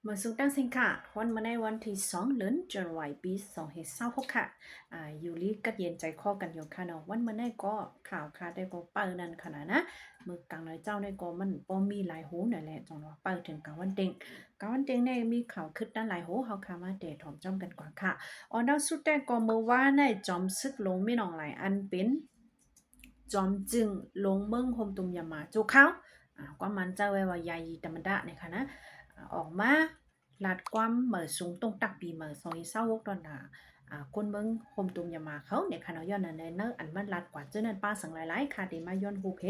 มาสุดตั้งสิงค่ะวันมาในวันที่2 เดือน ธันวาคมปี2026ค่ะอยู่ลีกัดเย็นใจข้อกันอยู่ค่ะเนาะวันมาในก็ข่าวค่ะได้ก็เปิดนั่นขนาดนะมือกลางเลยเจ้าในก็มันป้อมีหลายหูนั่นแหละจังว่าเปิดถึงกลางวันเต็งในมีข่าวคึดด้านหลายหูเฮาค่ะมาเดทถอมจ้อมกันกว่าค่ะดาวสุดแต่ก็เมื่อวานในจอมซึกลงไม่น้องหลายอันเป็นจอมจึงลงเมืองโฮมตุมยามาจูเขาก็มันเจ้าไว้ว่ายายีธรรมดาเนี่ยค่ะนะออกมาลาดความเหมือสูงตรงตักปีเหมือซอยเศร้าดอนคนเมืองโฮมตุมยามาเขาเนี่ยค่ะเนาะย้อนนั้นเนออันมันลาดกว่าเจ้านั้นป้าสังหลายๆค่ะที่มาย้อนฮูเพ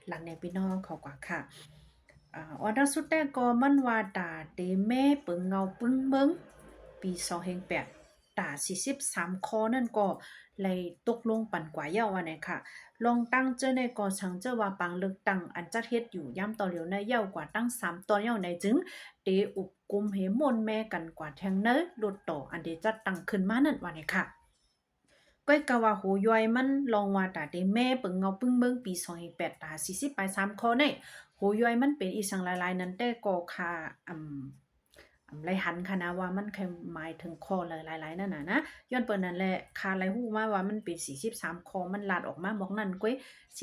หลังในพี่น้องเขากว่าค่ะดาสุดแต่ก็มันว่าตาเตแม่เปิงเงาปึ้งเบิงปี2008ตา43ข้อนั่นก็เลยตกลงปั่นกว่าเย้าว่าเนี่ยค่ะลองตั้งเจ้าในก่อชังเจ้าว่าปังเลือกตั้งอันจัดเฮ็ดอยู่ย่ำต่อเหลียวในเย้ากว่าตั้ง3ตอนเย้าในจึงเตอุบกุมเหมนแม่กันกว่าแทงเนอลดต่ออันเดจัดตั้งขึ้นมานั่นว่าเนี่ยค่ะก้อยกะว่าโหย่อยมันลองว่าตาเตแม่เปิงเงาปึ้งเบิงปี2008ตา40ไป3ข้อในโหย่อยมันเป็นอีสังหลายๆนั้นแต่ก็ค่ะไรหันค่ะนะว่ามันแค่หมายถึงคอหลายๆนั่นน่ะนะย้อนเปิ้นนั่นแหละคาไรฮู้มาว่ามันเป็น43คอมันลาดออกมาบอกนั่นก้อย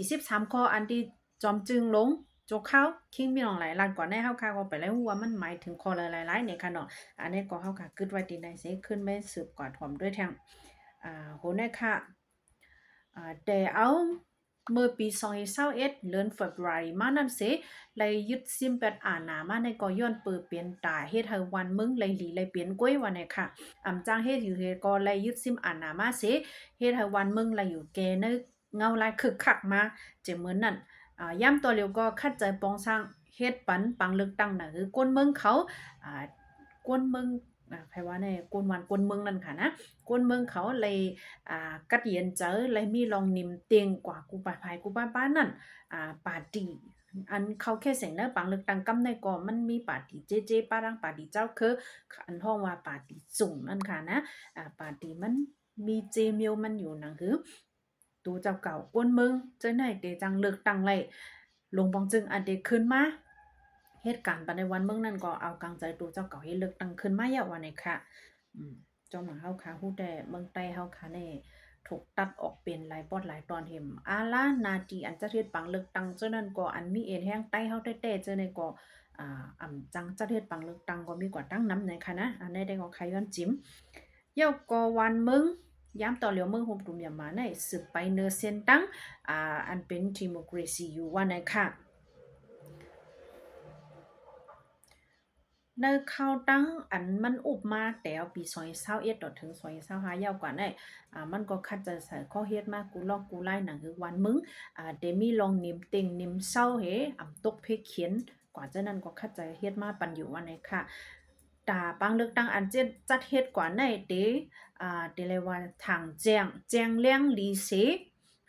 43คออันที่จอมจึงลงโจกเข้าคิงมีน้องหลายล้านกว่าแน่เฮาค่ะก็ไปแล้วฮู้ว่ามันหมายถึงคอหลายๆเนี่ยค่ะเนาะอันนี้ก็เฮาค่ะคิดไว้ที่ไหนสิขึ้นไปสืบกว่าถอมด้วยทางโหเนี่ยค่ะแต่เอาเมื่อปี2021เดือน February มานั่นเสเลยยึดซิมเป็ดนามาในก็ย้อนเปิดเปลี่ยนตาเฮ็ดให้วันมึงเลยหลีเลยเปลี่ยนก้อยว่าเนี่ยค่ะจ้างเฮ็ดอยู่เฮ็ดก็เลยยึดซิมนามาเสเฮ็ดให้วันมึงเลยอยู่แกนึกเงาลายคึกคักมาจะเหมือนนั่นย้ำตัวเร็วก็คัดใจปองสร้างเฮ็ดปันปังเลือกตั้งน่ะคือกวนเมืองเขากวนเมืองใครว่าแน่กวนวันกวนเมืองนั่นค่ะนะกวนเมืองเขาเลยกัดเย็นเจอเลยมีลองนิมเตียงกว่ากูปาภายกูป้านั่นปาร์ตี้อันเขาแค่เสนอปังเลือกตั้งกำในก่อมันมีปาร์ตี้เจป้ารังปาร์ตี้เจ้าคืออันห้องว่าปาร์ตี้สุ่มนั่นค่ะนะปาร์ตี้มันมีเจเมียวมันอยู่หนังคือตูเจ้าเก่ากวนเมืองเจ้าไหนเดจังเลือกตั้งเลยลงบองจึงอันเดขึ้นมาเหตุการณ์ปานในวันเมืองนั้นก็เอากลางใจตูเจ้าเก่าให้เลือกตั้งขึ้นมาอย่าว่านี่ค่ะจอมหลังเฮาค่ะฮู้แต่เมืองใต้เฮาค่ะนี่ถูกตัดออกเป็นหลายปอดหลายตอนเห็มอาลานาทีอันจะเฮ็ดปังเลือกตั้งเจ้านั้นก็อันมีเอ็นแห้งใต้เฮาแท้ๆเจ้านี่ก็จังจะเฮ็ดปังเลือกตั้งก็มีกว่าตั้งนำในค่ะนะอันนี้ได้ก็ใครย้อนจิ้มเย้าก็วันมึงย้ำต่อเหลียวเมืองโฮมกลุ่มอย่ามาในสืบไปเนอเซนตั้งอันเป็นดิโมคราซีอยู่ว่าในค่ะ ในข้าวตั้งอันมันอุบมาแต่เอาปี2021ถึง2025ยาวกว่าได้มันก็คัดจะใส่ข้อเฮ็ดมากูลอกกูไล่หนังคือวันมึงเดมีลองนิมเต็งนิมเศร้าเฮตกเพกเขียนกว่าจะนั้นก็คัดจะเฮ็ดมาปันอยู่ว่าไหนค่ะตาปังเลือกตั้งอันเจ็ดจัดเฮ็ดกว่าในเตเดเลยว่าทางแจ้งเลี้ยงลีเส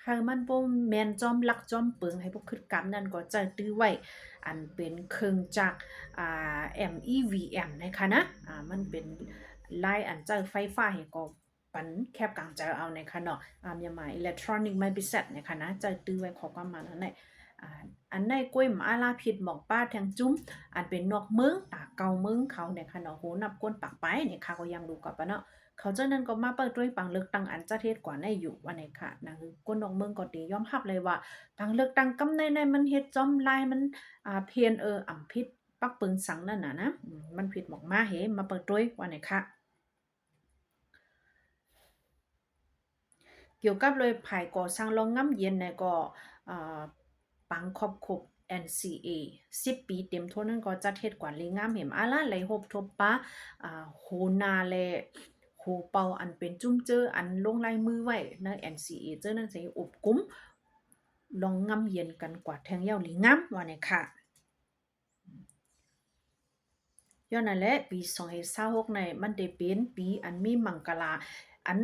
ให้มันบ่แม่นจอมลักจอมปึงให้พวกคึดกรรมนั่นก็จะตื้อไว้อันเป็นเครื่องจักรMEVM นะคะนะมันเป็นลายอันเจ้าไฟฟ้าให้ก็ปันแคบกลางจะเอาในคะเนาะมีหมายอิเล็กทรอนิกส์ไม่บิเซตนะคะนะจะตื้อไว้ขอความมาแล้วในอันในกล้วยหมาลาผิดหมอกป้าแทงจุ้มอันเป็นนอกเมืองตาเกาเมืองเขาเนี่ยค่ะเนาะโหนับก้นปากไปเนี่ยค่ะก็ยังดูกับปะเนาะเขาเจ้านั้นก็มาเปิดด้วยปังเลือกตั้งอันจะเทศกว่าในอยู่ว่าในค่ะนะคือก้นนอกเมืองก็ตียอมรับเลยว่าปังเลือกตั้งกำในมันเฮ็ดจอมลายมันเพียนอ่ำพิษปักปึงสังนั่นนะมันผิดหมอกมาเหมาเปิดด้วยว่าไหนคะเกี่ยวกับเลยภายก่อสร้างลองง้ำเย็นเนี่ยก็ปังครอบครบ NCA 10 ปีเต็มทนนั้นก็จัดเฮ็ดกว่าลีงามเห็มอาลาไหลหบทบปะโหนาแลโหเปาอันเป็นจุ้มเจออันลงลายมือไว้ใน NCA เจอนั้นสิอบกุมลองง้ำเย็นกันกว่าแทงเย้าลีงามว่าเนี่ยค่ะ ย้อนนั่นแหละปี2026ในมันได้เป็นปีอันมีมังกลาอัน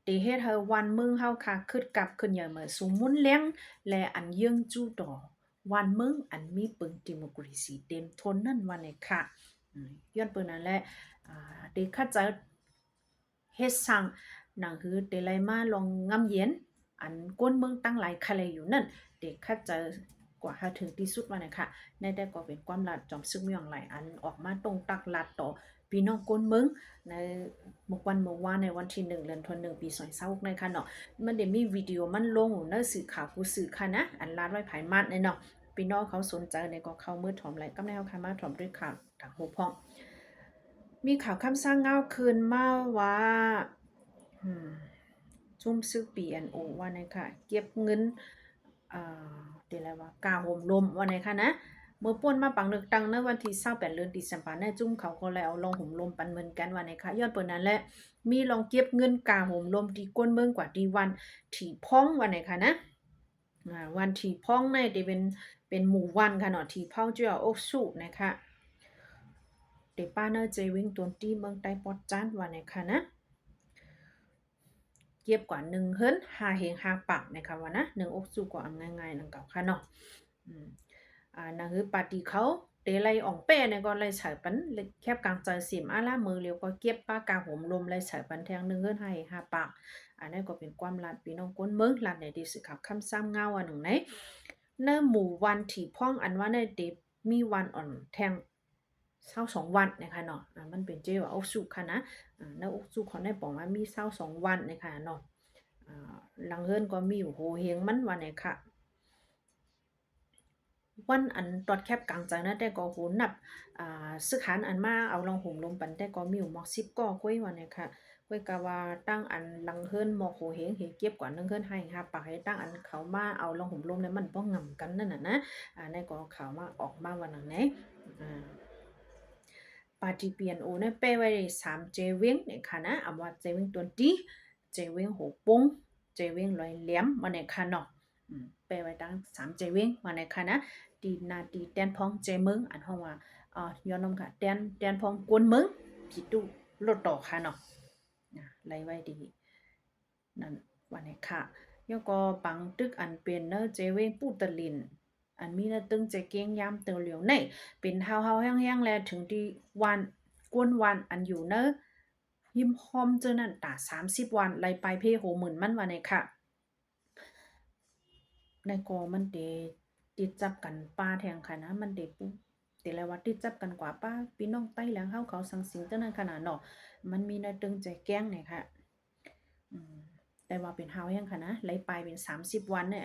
ที่เฮ็ดให้วันเมืองเฮาค่ะคึดกับขึ้นอย่างเหมือนสุมุนเลี้ยงและอันเยื่องจู้ต่อวันเมืองอันมีปึงดิโมคราซีเต็มทนนั่นว่านี่ค่ะย้อนเปิ้นนั่นแหละได้คัดจะเฮ็ดสร้างหนังคือได้ไลมาลองงำเย็นอันก้นเมืองตั้งหลายคะเลอยู่นั่นเด็กคัดจะ กว่าหาถึงที่สุดว่านะคะในแต่ก็เป็นความลัดจอมซึกเมืองหลายอันออกมาตรงตักลัดต่อพี่น้องก้นเมืองในเมื่อวานในวันที่1 เดือนธันวาคมปี2026นะคะเนาะมันได้มีวิดีโอมันลงในสื่อข่าวผู้สื่อค่ะนะอันลาดไว้ภายมัดเนาะพี่น้องเขาสนใจในก็เข้ามือถอมไหลกำแนวค่ะมาถอมด้วยข่าวทางหูพองมีข่าวคำสร้างเงาคืนมาว่าจุ่มซื้อ P&O ว่าในค่ะเก็บเงินเดี๋ยวอะไรว่ากาโหมลมว่าในค่ะนะเมื่อป่วนมาปังเลือกตั้งในวันที่28 เดือนธันวาคมในจุ่มเขาก็เลยเอาลองห่มลมปันเหมือนกันว่าในค่ะย้อนเปิดนั้นแหละมีลองเก็บเงินกาโหมลมที่ก้นเมืองกว่าที่วันที่พ้องว่าในค่ะนะวันที่พ้องในที่เป็นหมู่วันค่ะเนาะที่เผาเจ้าอกสุนะคะเดป้าเนอเจวิงตัวที่เมืองใต้ปอดจานว่าในค่ะนะเก็บกว่า1เฮิรน5เฮง5ปากนะคะว่านะ1อกสุก็อำง่ายๆนั่นเก่าค่ะเนาะนั่นคือปาร์ตี้เขาเตไลอ่องเป้เนี่ยก็ไล่ใส่ปันแคบกลางใจสิมอาล่ามือเลียวก็เก็บป้ากาหมลมไล่ใส่ปันแทง1เฮิรน5เฮง5ปากอันนั้นก็เป็นความลัดพี่น้องก้นเมืองลัดในที่สิขับคำซ้ำเงาอันหนึ่งไหนเนื้อหมู่วันที่พ่องอันว่าในเดมีวันอ่อนแทง22วันนะคะเนาะมันเป็นเจ้าอกสุค่ะนะในอกสุเขาได้บอกว่ามี22วันนะคะเนาะหลังเฮิรนก็มีอยู่โหเฮงมันวันไหนค่ะวันอันตอดแคบกลางใจนะแต่ก็โหนับซึกหันอันมาเอาลองห่มลมปันแต่ก็มีอยู่หมอก10ก็ก้อยวันนี้ค่ะก้อยกะว่าตั้งอันลังเฮิรนหมอกโหเฮงเฮเก็บกว่านึงเฮิรนให้ปากให้ตั้งอันเขามาเอาลองห่มลมเนี่ยมันบ่งำกันนั่นน่ะนะในก็เขามาออกมาวันนั้นไหนปาร์ตี้เปียนโอเนี่ยเป้ไว้3เจเวงเนี่ยค่ะนะว่าเจเวงตัวดีเจเวงโหปงเจเวงลอยเหลี่ยมมาเนี่ยค่ะเนาะเป้ไว้ตั้ง3เจเวงมาเนี่ยค่ะนะตีนาตีแตนพองเจเมืองอันห้องว่าย้อนนมค่ะแตนพองกวนเมืองพี่ตู้รถต่อค่ะเนาะไล่ไว้ดีนั่นวันนี้ค่ะยก็ปังตึกอันเป็นเนอเจเวงปูตะลินอันมีเนตึงเจเกียงยามเตอเหลียวในเป็นเฮาแห้งๆแลถึงที่วันกวนวันอันอยู่เนอหิมหอมเจอนั่นตา30วันไล่ไปเพโหหมื่นมันวันนี้ค่ะในก็มันเดติดจับกันป้าแทงค่ะนะมันเดปุ๊แต่ละว่าติดจับกันกว่าป้าพี่น้องใต้แหลงเฮาเขาสังสิงจังนั้นขนาดเนาะมันมีในตึงใจแก้งเนี่ยค่ะแต่ว่าเป็นเฮาแห้งค่ะนะไล่ไปเป็น30วันเนี่ย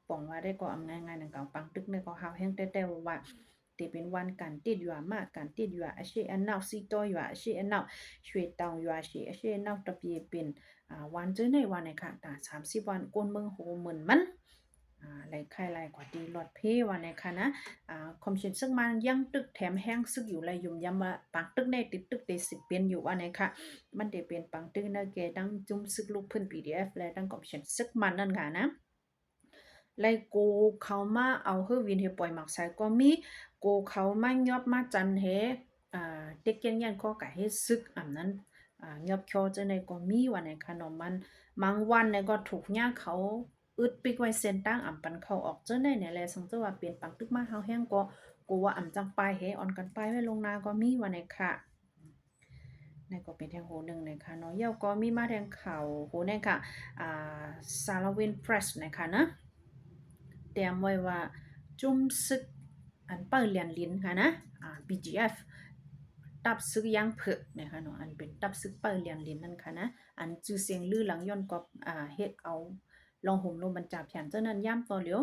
ป้องว่าได้ก็อำง่ายๆนั่นเก่าปังตึกเนี่ยก็เฮาแห้งแต่ว่าที่เป็นวันการติดอยู่มากการติดอยู่อาชีอันนาวซีโตอยู่อาชีอันนาวช่วยตองอยู่อาชีอันนาวตะเปียเป็นวันเจอในวันเนี่ยค่ะตา30วันก้นเมืองโหเหมือนมันไล่ไข่ไล่กว่าดีหลอดเพวันเนี่ยค่ะนะคอมชินซึ่งมันยังตึกแถมแห้งซึกอยู่เลยยุ่มยำว่าปังตึกในติดตึกได้10เป็นอยู่วันเนี่ยค่ะมันได้เป็นปังตึกนะแกดังจุ่มซึกลูกเพิ่น PDF และดังคอมชินซึกมันนั่นค่ะนะไล่โกเขามาเอาเฮอวินเฮปล่อยหมักใส่ก็มีโกเขามายอบมาจันเฮเด็กเกียนยันข้อกะเฮ็ดซึกอันนั้นยอบคอจะในก็มีว่าในขนมมันบางวันในก็ถูกย่าเขาอึดปิกไว้เส้นตั้งอ่ำปันเขาออกเจ้าในเนี่ยแหละสังเจ้าว่าเปลี่ยนปังตึกมาเฮาแห้งก็กูว่าอ่ำจังไปเฮออนกันไปไว้ลงนาก็มีว่าในค่ะในก็เป็นแทงโหนึงนะคะเนาะเย้าก็มีมาแทงข่าวโหในค่ะซาลาวินเพรสนะคะนะเตรียมไว้ว่าจุ่มซึกอันเปิ้ลเลียนลิ้นค่ะนะBGF ตับซึกย่างเผือกนะคะเนาะอันเป็นตับซึกเปิ้ลเลียนลิ้นนั่นค่ะนะอันจื้อเสียงลือหลังย้อนก็เฮ็ดเอาลองห่มลมบรรจาแผนเจ้านั้นย่ำต่อเหลียว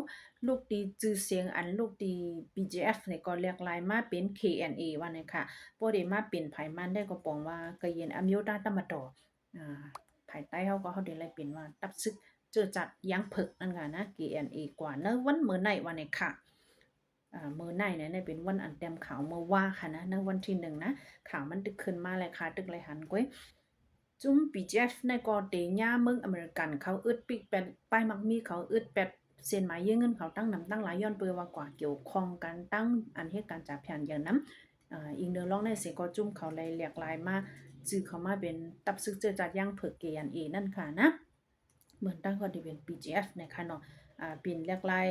ลูกดีจื้อเสียงอันลูกดี BGF เนี่ยก็เรียกลายมาเป็น KNA ว่าเนี่ยค่ะบ่ได้มาเป็นไผมันได้ก็ปองว่าก็เย็นอำโยดาตะมะตอภายใต้เฮาก็เฮาได้เลยเป็นว่าตับซึกเจอจัดย่างเผือกนั่นค่ะนะ KNA กว่าเนอะวันมื้อไหนว่าเนี่ยค่ะมื้อไหนเนี่ยเป็นวันอันเต็มข่าวเมื่อว่าค่ะนะในวันที่1นะข่าวมันตึกขึ้นมาเลยค่ะตึกเลยหันก้อยจุ่ม BGF ในก็เตญาเมืองอเมริกันเขาอึดปิกเป็นป้ายมักมีเขาอึดเป็ดเส้นหมายยื่นเงินเขาตั้งนำตั้งหลายย้อนเปือว่ากว่าเกี่ยวข้องกันตั้งอันเหตุการณ์จากแผนอย่างนั้นอีกเนื้อร้องในเสียก็จุ่มเขาเลยเรียกลายมาจื่อเขามาเป็นตับซึกเจอจัดย่างเผือกเกียนเอนั่นค่ะนะเหมือนตั้งก็ที่เป็น BGF นะคะเนาะเป็นเรียกลาย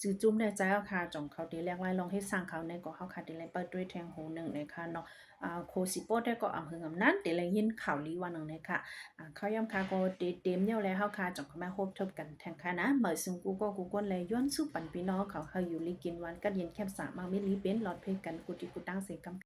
จื้อจุ้มได้ใจเอาค่ะจ่องเขาตีแรกไว้ลองให้สร้างเขาในก็เฮาค่ะตีแลเปิดด้วยแทงหูหนึ่งเลยค่ะเนาะโคสิโปได้ก็อำเภออำนั้นตีแลยินข่าวลีวันหนึ่งเลยค่ะเขาย่ำค่ะก็เต็มเนี่ยแล้วเฮาค่ะจ่องเขามาโฮบทบกันแทงค่ะนะเหมือนซึ่งกูก็กูก้นเลยย้อนสู้ปันพี่น้องเขาอยู่ลีกินวันก็เย็นแคบสามามิลีเป็นหลอดเพกันกูติกูตั้งเสกำ